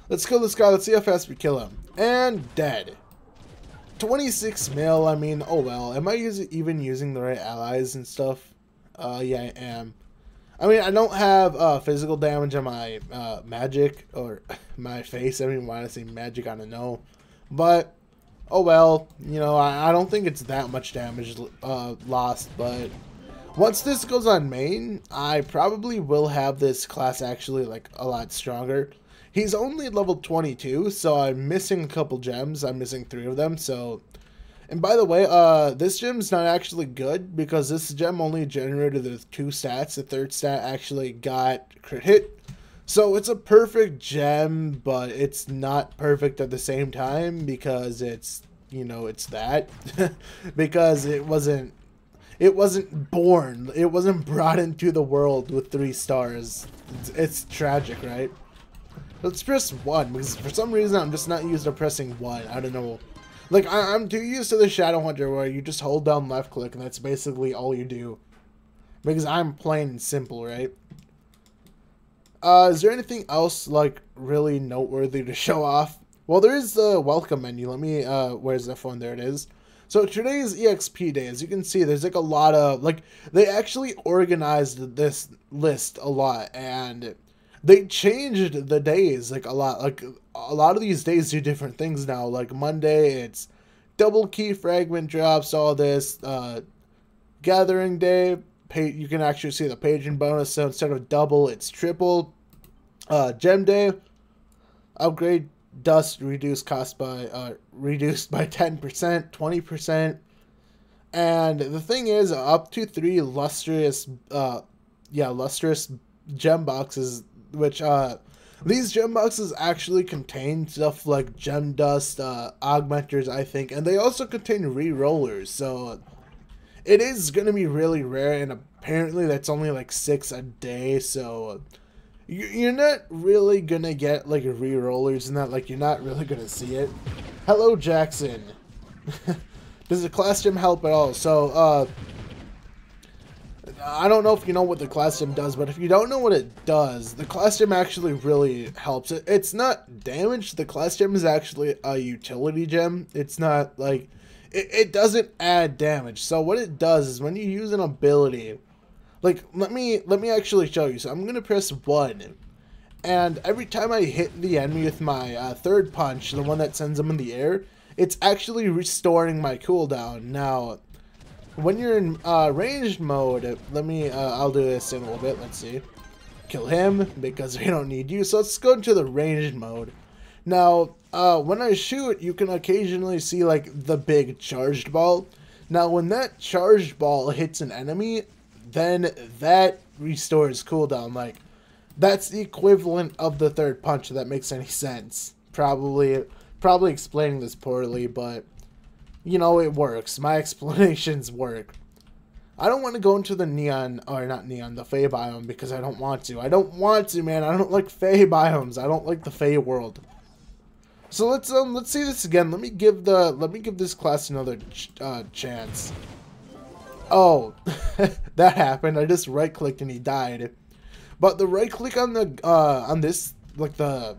S1: Let's kill this guy. Let's see how fast we kill him. And dead. 26 mil, I mean, oh well. Am I even using the right allies and stuff? Yeah, I am. I mean, I don't have physical damage on my magic or my face. I don't even want to say magic, I don't know. But, oh well. You know, I don't think it's that much damage lost. But once this goes on main, I probably will have this class actually like a lot stronger. He's only level 22, so I'm missing a couple gems. I'm missing 3 of them, so... And by the way, this gem's not actually good, because this gem only generated the 2 stats. The 3rd stat actually got crit hit. So it's a perfect gem, but it's not perfect at the same time, because it's, you know, it's that. Because it wasn't born. It wasn't brought into the world with 3 stars. It's tragic, right? Let's press 1, because for some reason I'm just not used to pressing 1. I don't know. Like, I'm too used to the Shadow Hunter where you just hold down left click and that's basically all you do. Because I'm plain and simple, right? Is there anything else, like, really noteworthy to show off? Well, there is the welcome menu. Let me, where's the phone? There it is. So today's EXP day. As you can see, there's like a lot of, like, they actually organized this list a lot, and they changed the days like a lot. Like, a lot of these days do different things now. Like Monday, it's double key fragment drops, all this. Gathering day, you can actually see the paging bonus. So instead of double, it's triple. Gem day, upgrade dust reduced cost by reduced by 10%, 20%. And the thing is, up to 3 lustrous lustrous gem boxes, which these gem boxes actually contain stuff like gem dust, augmenters, I think, and they also contain re-rollers, so it is going to be really rare, and apparently that's only like 6 a day, so you're not really going to get like re-rollers and that, like, you're not really going to see it. Hello, Jackson. Does the class gem help at all? So, I don't know if you know what the class gem does, but if you don't know what it does, the class gem actually really helps. It's not damage. The class gem is actually a utility gem. It's not like, it doesn't add damage. So what it does is when you use an ability, like, let me actually show you. So I'm gonna press 1, and every time I hit the enemy with my 3rd punch, the one that sends them in the air, it's actually restoring my cooldown. Now, when you're in ranged mode, I'll do this in a little bit. Let's see. Kill him, because we don't need you. So let's go into the ranged mode. Now, when I shoot, you can occasionally see, like, the big charged ball. Now, when that charged ball hits an enemy, then that restores cooldown. Like, that's the equivalent of the 3rd punch, if that makes any sense. Probably explaining this poorly, but you know, it works. My explanations work. I don't want to go into the neon, or not neon, the Fey biome, because I don't want to. I don't want to, man. I don't like Fey biomes. I don't like the Fey world. So let's see this again. Let me give this class another chance. Oh, that happened. I just right clicked and he died. But the right click on the on this, like, the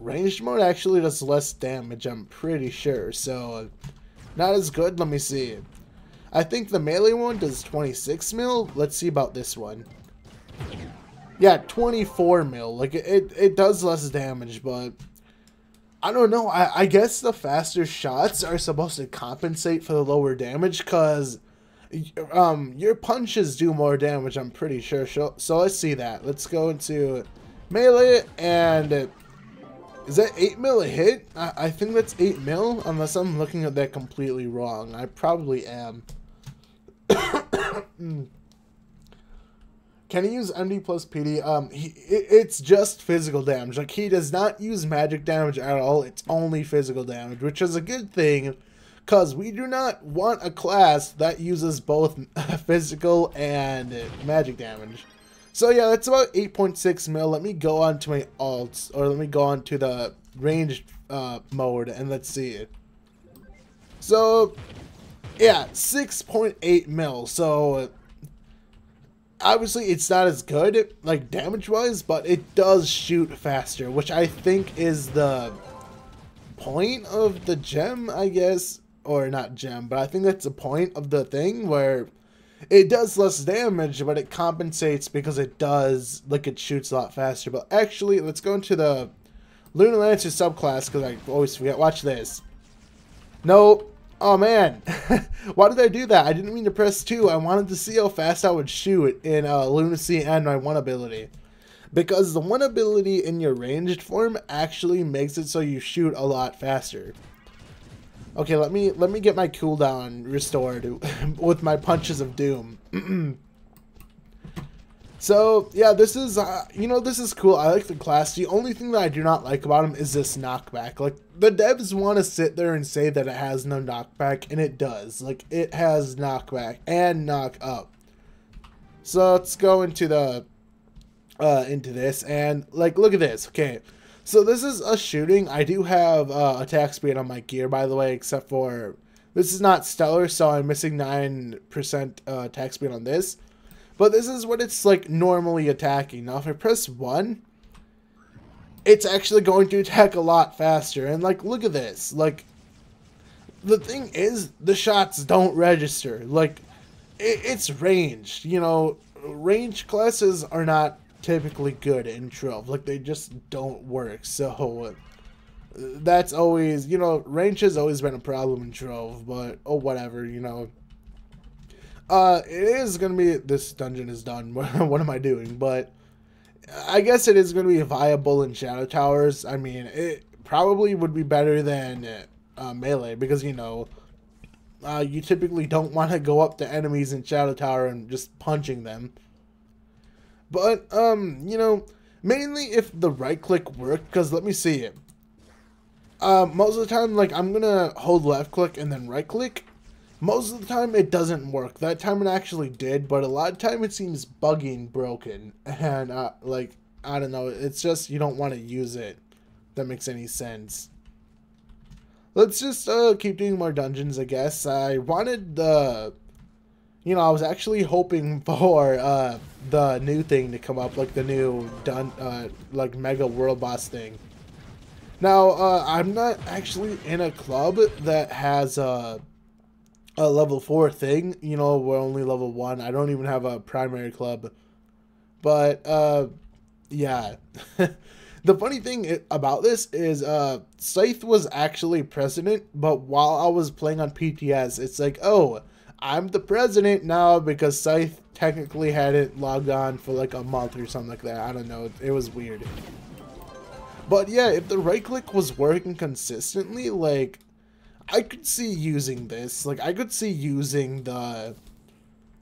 S1: ranged mode actually does less damage, I'm pretty sure. So not as good. Let me see. I think the melee one does 26 mil. Let's see about this one. Yeah, 24 mil. Like, it does less damage, but I don't know. I guess the faster shots are supposed to compensate for the lower damage, because your punches do more damage, I'm pretty sure. So let's see that. Let's go into melee, and is that 8 mil a hit? I think that's 8 mil, unless I'm looking at that completely wrong. I probably am. Can he use MD plus PD? It's just physical damage. Like, he does not use magic damage at all. It's only physical damage, which is a good thing, because we do not want a class that uses both physical and magic damage. So yeah, that's about 8.6 mil. Let me go on to my alts, or let me go on to the ranged mode, and let's see it. So yeah, 6.8 mil. So obviously it's not as good, like, damage wise, but it does shoot faster, which I think is the point of the gem, I guess. Or not gem, but I think that's the point of the thing, where it does less damage, but it compensates because it does, like, it shoots a lot faster. But actually, let's go into the Lunar Lancer subclass, because I always forget. Watch this. No. Oh, man. Why did I do that? I didn't mean to press 2. I wanted to see how fast I would shoot in Lunacy and my 1 ability. Because the 1 ability in your ranged form actually makes it so you shoot a lot faster. Okay, let me get my cooldown restored with my punches of doom. So yeah, this is this is cool. I like the class. The only thing that I do not like about him is this knockback. Like, the devs want to sit there and say that it has no knockback, and it does. Like, it has knockback and knock up. So let's go into the into this, and like, look at this. Okay. So this is a shooting. I do have attack speed on my gear, by the way, except for this is not stellar, so I'm missing 9% attack speed on this. But this is what it's like normally attacking. Now if I press 1, it's actually going to attack a lot faster. And like, look at this. Like, the thing is, the shots don't register. Like, it's ranged. You know, ranged classes are not typically good in Trove. Like, they just don't work. So that's always, range has always been a problem in Trove, but oh, whatever, it is gonna be, this dungeon is done. What am I doing? But I guess it is gonna be viable in Shadow Towers. I mean, it probably would be better than melee, because you typically don't want to go up to enemies in Shadow Tower and just punching them. But, mainly if the right click worked, because let me see it. Most of the time, like, I'm gonna hold left click and then right click. Most of the time it doesn't work. That time it actually did, but a lot of time it seems buggy and broken. And, like, I don't know, it's just you don't want to use it. If that makes any sense. Let's just keep doing more dungeons, I guess. I wanted the... I was actually hoping for the new thing to come up, like the new like mega world boss thing. Now, I'm not actually in a club that has a level 4 thing. We're only level 1. I don't even have a primary club. But yeah. The funny thing about this is Scythe was actually president, but while I was playing on PTS, it's like, oh, I'm the president now, because Scythe technically hadn't logged on for like a month or something like that. I don't know. It was weird. But yeah, if the right click was working consistently, like, I could see using this. Like, I could see using the,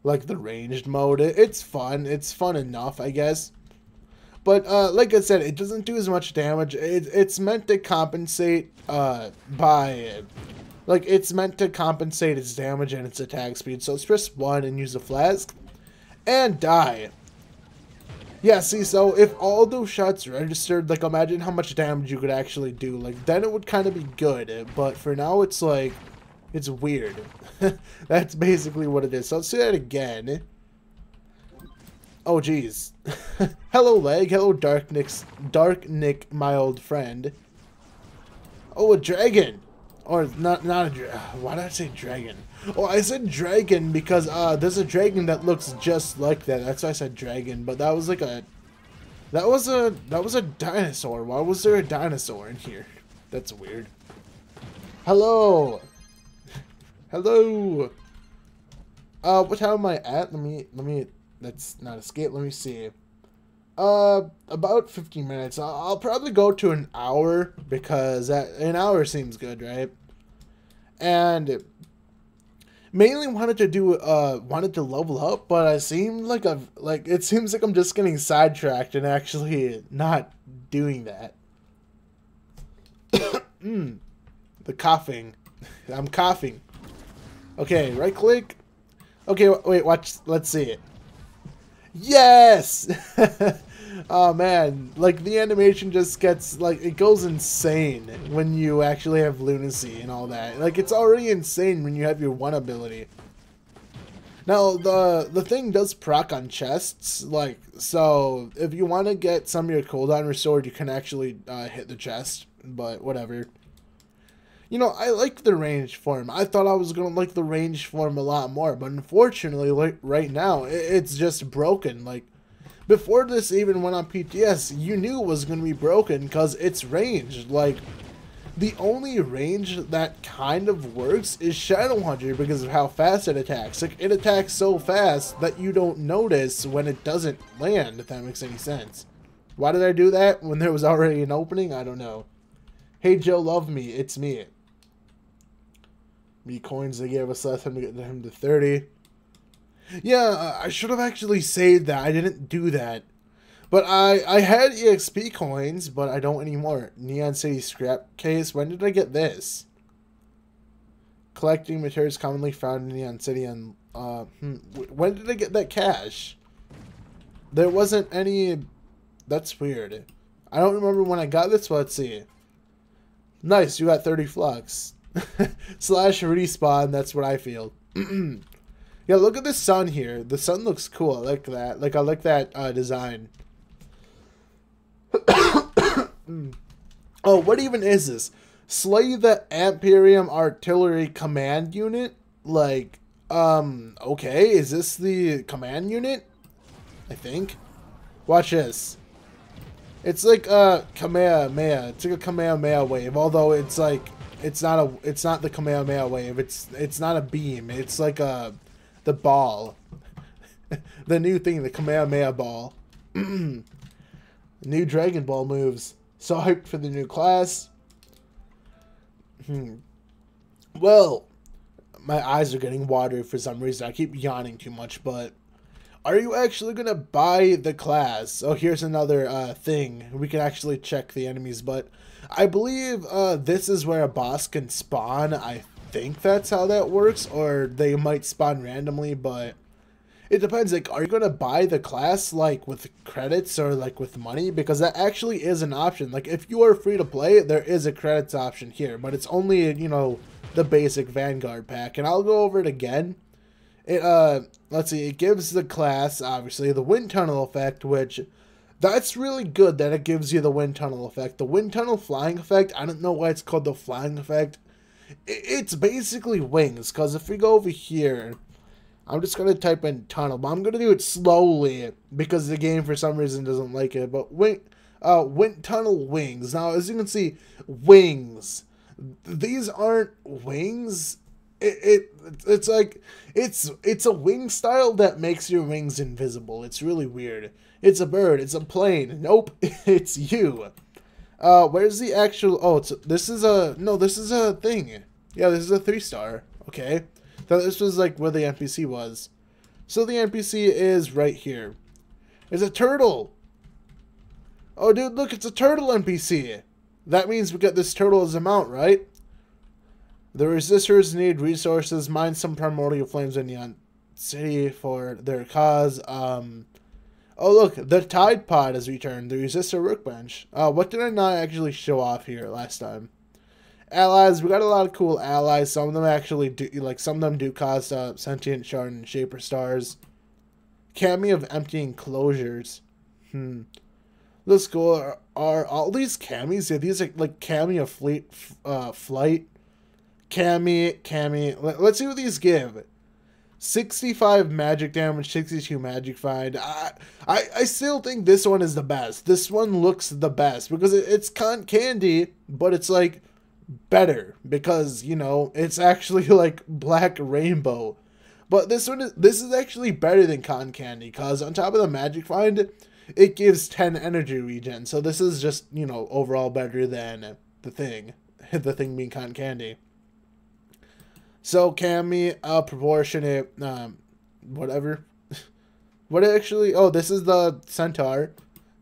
S1: like, the ranged mode. It's fun. It's fun enough, I guess. But like I said, it doesn't do as much damage. It's meant to compensate it's meant to compensate its damage and its attack speed. So let's press 1 and use a flask. And die. Yeah, see, so if all those shots registered, like, imagine how much damage you could actually do. Like, then it would kind of be good. But for now, it's like, it's weird. That's basically what it is. So let's do that again. Oh, geez. Hello, Leg. Hello, Dark Nick, my old friend. Oh, a dragon. Or not a dragon. Why did I say dragon? Oh, I said dragon because there's a dragon that looks just like that. That's why I said dragon. But that was like a that was a dinosaur. Why was there a dinosaur in here? That's weird. Hello. Hello. What time am I at? Let me. That's not escape. Let me see. About 15 minutes. I'll probably go to an hour because an hour seems good, right? And mainly wanted to level up, but it seemed like it seems like I'm just getting sidetracked and actually not doing that. The coughing. I'm coughing. Okay, right click. Okay, wait, watch. Let's see it. Yes! Oh man, like the animation just gets like it goes insane when you actually have lunacy and all that. Like it's already insane when you have your one ability. Now the thing does proc on chests, like so if you want to get some of your cooldown restored, you can actually hit the chest. But whatever. You know, I like the range form. I thought I was gonna like the range form a lot more, but unfortunately, like right now, it's just broken. Like before this even went on PTS, you knew it was gonna be broken because it's ranged. Like the only range that kind of works is Shadow Hunter because of how fast it attacks. Like it attacks so fast that you don't notice when it doesn't land. If that makes any sense. Why did I do that when there was already an opening? I don't know. Hey Joe, love me. It's me. Me coins they gave us last time to get him to 30. Yeah, I should have actually saved that. I didn't do that. But I had EXP coins, but I don't anymore. Neon City scrap case. When did I get this? Collecting materials commonly found in Neon City. And when did I get that cash? There wasn't any. That's weird. I don't remember when I got this. But let's see. Nice, you got 30 flux. Slash respawn, that's what I feel. Yeah, look at the sun here. The sun looks cool. I like that. Like I like that design. Oh, what even is this? Slay the Amperium Artillery Command Unit? Like, okay, is this the command unit? I think. Watch this. It's like a Kamehameha. It's like a Kamehameha wave, although it's like it's not the Kamehameha wave. It's not a beam. It's like the ball. The new thing, the Kamehameha ball. New Dragon Ball moves. So hyped for the new class. Well, my eyes are getting watery for some reason. I keep yawning too much, but are you actually going to buy the class? Oh, here's another thing. We can actually check the enemies, but I believe this is where a boss can spawn. I think that's how that works, or they might spawn randomly, but it depends. Like, are you going to buy the class, like, with credits or, like, with money? Because that actually is an option. Like, if you are free to play, there is a credits option here, but it's only, you know, the basic Vanguard pack. And I'll go over it again. It, let's see, it gives the class, obviously, the wind tunnel effect, which that's really good that it gives you the wind tunnel effect. The wind tunnel flying effect, I don't know why it's called the flying effect. It's basically wings, because if we go over here, I'm just going to type in tunnel, but I'm going to do it slowly because the game for some reason doesn't like it. But wind tunnel wings. Now, as you can see, wings. These aren't wings. It's like it's a wing style that makes your wings invisible. It's really weird. It's a bird. It's a plane. Nope, it's you. Where's the actual? Oh, this is a thing. Yeah, this is a 3-star. Okay, so this was like where the NPC was. So the NPC is right here. It's a turtle. Oh, dude, look, it's a turtle NPC. That means we get this turtle as a mount, right? The resistors need resources. Mine some primordial flames in Neon City for their cause. Oh, look, the Tide Pod has returned. The resistor workbench. What did I not actually show off here last time? Allies. We got a lot of cool allies. Some of them actually do, like, some of them do cause sentient shard and shaper stars. Cameo of empty enclosures. Let's go. Are all these camis? Are these like cameo flight? Cammy. Let's see what these give. 65 magic damage, 62 magic find. I still think this one is the best. This one looks the best because it's candy, but it's like better because, you know, it's actually like black rainbow. But this is actually better than cotton candy because on top of the magic find, it gives 10 energy regen. So this is just, you know, overall better than the thing. The thing being cotton candy. So Cammy, proportionate, whatever. What actually? Oh, this is the centaur.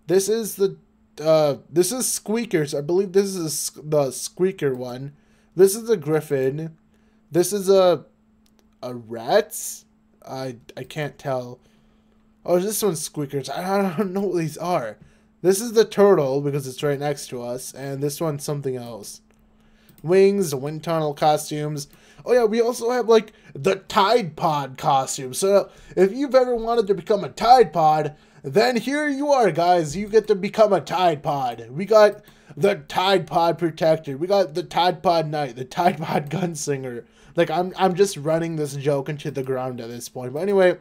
S1: This is this is squeakers. I believe this is the squeaker one. This is a griffin. This is a rat. I can't tell. Oh, this one's squeakers. I don't know what these are. This is the turtle because it's right next to us, and this one's something else. Wings, wind tunnel costumes. Oh yeah, we also have like the Tide Pod costume. So if you've ever wanted to become a Tide Pod, then here you are, guys. You get to become a Tide Pod. We got the Tide Pod Protector. We got the Tide Pod Knight, the Tide Pod Gunslinger. Like I'm just running this joke into the ground at this point. But anyway,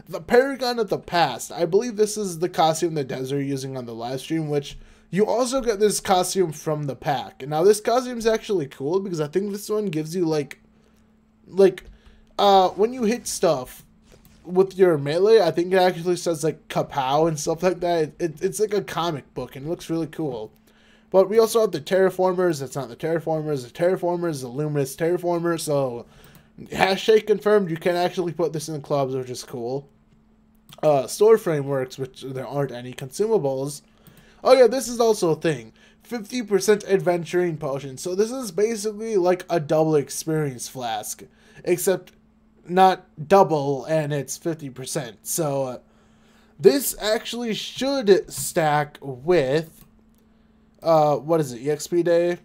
S1: the Paragon of the Past. I believe this is the costume that Des are using on the live stream, which you also get this costume from the pack. Now this costume is actually cool because I think this one gives you like when you hit stuff with your melee, I think it actually says like kapow and stuff like that. It's like a comic book and it looks really cool. But we also have the Terraformers. It's not the Terraformers. The Terraformers, the Luminous Terraformer. So hashtag confirmed, you can actually put this in the clubs, which is cool. Store frameworks, which there aren't any consumables. Oh yeah, this is also a thing. 50% adventuring potion. So this is basically like a double experience flask, except not double, and it's 50%. So this actually should stack with what is it? EXP day.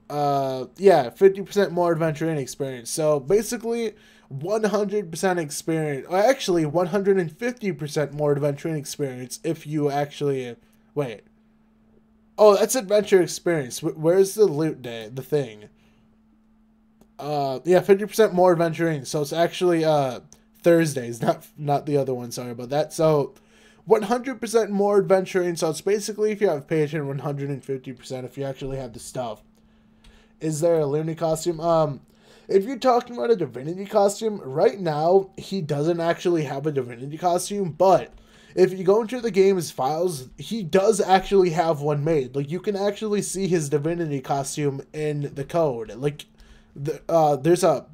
S1: Yeah, 50% more adventuring experience. So basically 100% experience. Or actually 150% more adventuring experience if you actually wait. Oh, that's adventure experience. Where's the loot day? The thing. Yeah, 50% more adventuring. So it's actually Thursdays, not the other one. Sorry about that. So 100% more adventuring. So it's basically if you have patient, 150% if you actually have the stuff. Is there a Looney costume? If you're talking about a Divinity costume, right now he doesn't actually have a Divinity costume, but if you go into the game's files, he does actually have one made. Like, you can actually see his Divinity costume in the code. Like, there's a,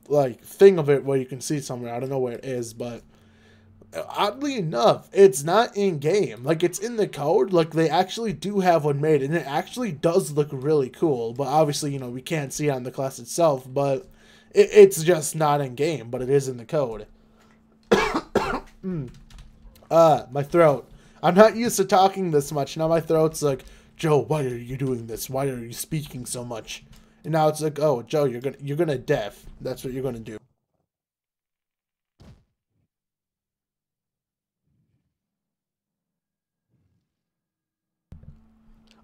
S1: like, thing of it where you can see somewhere. I don't know where it is, but oddly enough, it's not in-game. Like, it's in the code. Like, they actually do have one made, and it actually does look really cool. But obviously, you know, we can't see it on the class itself, but it's just not in-game, but it is in the code. My throat. I'm not used to talking this much. Now my throat's like, Joe, why are you doing this? Why are you speaking so much? And now it's like, oh, Joe, you're gonna deaf. That's what you're gonna do.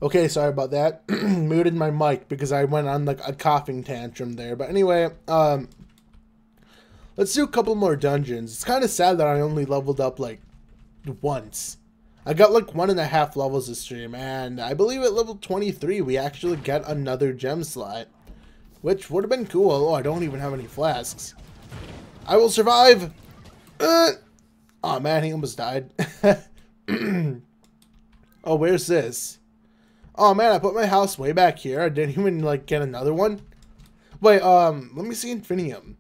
S1: Okay, sorry about that. Muted my mic because I went on like a coughing tantrum there. But anyway, let's do a couple more dungeons. It's kind of sad that I only leveled up like once. I got like 1.5 levels this stream, and I believe at level 23 we actually get another gem slot, which would have been cool. Oh, I don't even have any flasks. I will survive. Oh man, he almost died. Oh, where's this? Oh man, I put my house way back here. I didn't even like get another one. Wait, let me see Infinium.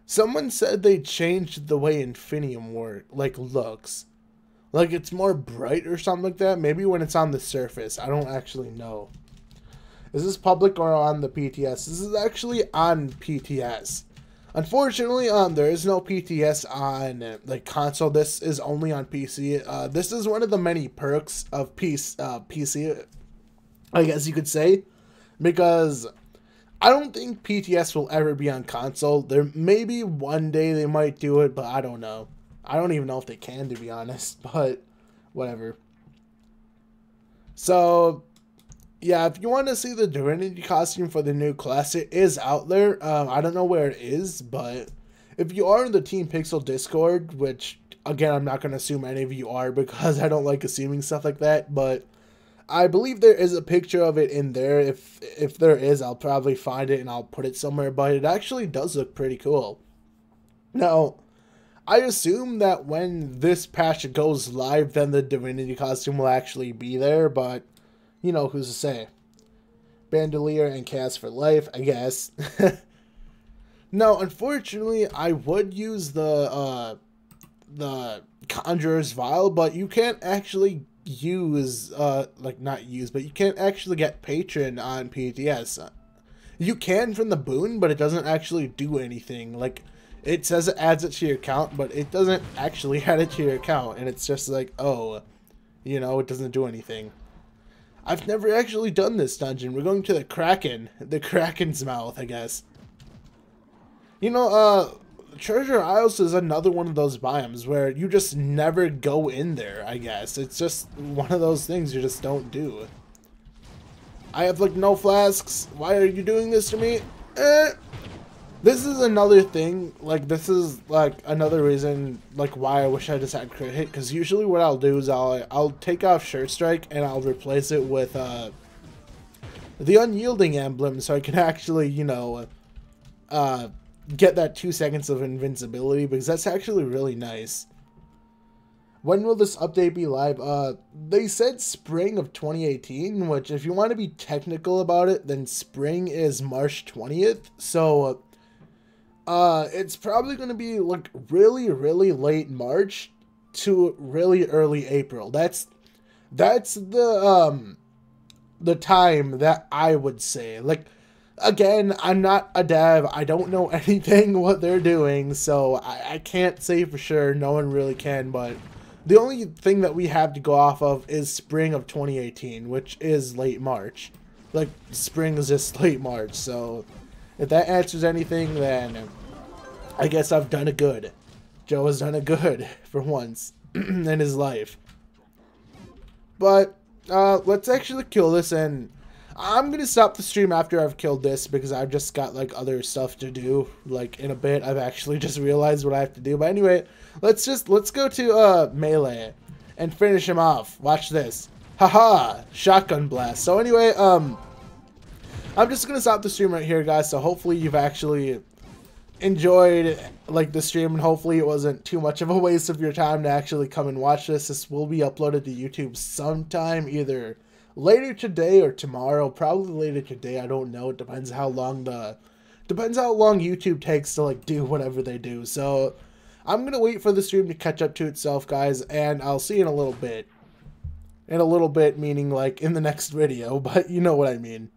S1: Someone said they changed the way Infinium looks. Like it's more bright or something like that. Maybe when it's on the surface. I don't actually know. Is this public or on the PTS? This is actually on PTS. Unfortunately, there is no PTS on like console. This is only on PC. This is one of the many perks of PC, I guess you could say, because I don't think PTS will ever be on console. There maybe one day they might do it, but I don't know. I don't even know if they can, to be honest, but whatever. So Yeah, if you want to see the Divinity costume for the new class, it is out there. I don't know where it is, but if you are in the Team Pixel Discord, which again I'm not going to assume any of you are because I don't like assuming stuff like that, but I believe there is a picture of it in there. If there is, I'll probably find it and I'll put it somewhere, but it actually does look pretty cool. Now, I assume that when this patch goes live, then the Divinity costume will actually be there, but you know, who's to say? Bandolier and cast for life, I guess. No, unfortunately, I would use the Conjurer's Vial, but you can't actually use, like, not use, but you can't actually get Patron on PTS. You can from the boon, but it doesn't actually do anything. Like, it says it adds it to your account, but it doesn't actually add it to your account, and it's just like, oh, you know, it doesn't do anything. I've never actually done this dungeon. We're going to the Kraken's mouth, I guess. You know, Treasure Isles is another one of those biomes where you just never go in there, I guess. It's just one of those things you just don't do. I have, like, no flasks. Why are you doing this to me? This is another thing, like, this is, like, another reason, like, why I wish I just had crit hit, because usually what I'll do is I'll take off Shirt Strike and I'll replace it with, the Unyielding Emblem, so I can actually, you know, get that 2 seconds of invincibility, because that's actually really nice. When will this update be live? They said spring of 2018, which, if you want to be technical about it, then spring is March 20th, so, it's probably going to be, like, really, really late March to really early April. That's the time that I would say. Like, again, I'm not a dev. I don't know anything what they're doing, so I can't say for sure. No one really can, but the only thing that we have to go off of is spring of 2018, which is late March. Like, spring is just late March, so if that answers anything, then I guess I've done it good. Joe has done it good for once in his life. But let's actually kill this, and I'm going to stop the stream after I've killed this because I've just got, like, other stuff to do. Like, in a bit, I've actually just realized what I have to do. But anyway, let's go to melee and finish him off. Watch this. Haha! Shotgun blast. So anyway, I'm just going to stop the stream right here, guys. So hopefully you've actually enjoyed, like, the stream, and hopefully it wasn't too much of a waste of your time to actually come and watch this. This will be uploaded to YouTube sometime, either later today or tomorrow. Probably later today. I don't know. It depends how long YouTube takes to, like, do whatever they do. So I'm gonna wait for the stream to catch up to itself, guys, and I'll see you in a little bit. In a little bit, meaning, like, in the next video, but you know what I mean.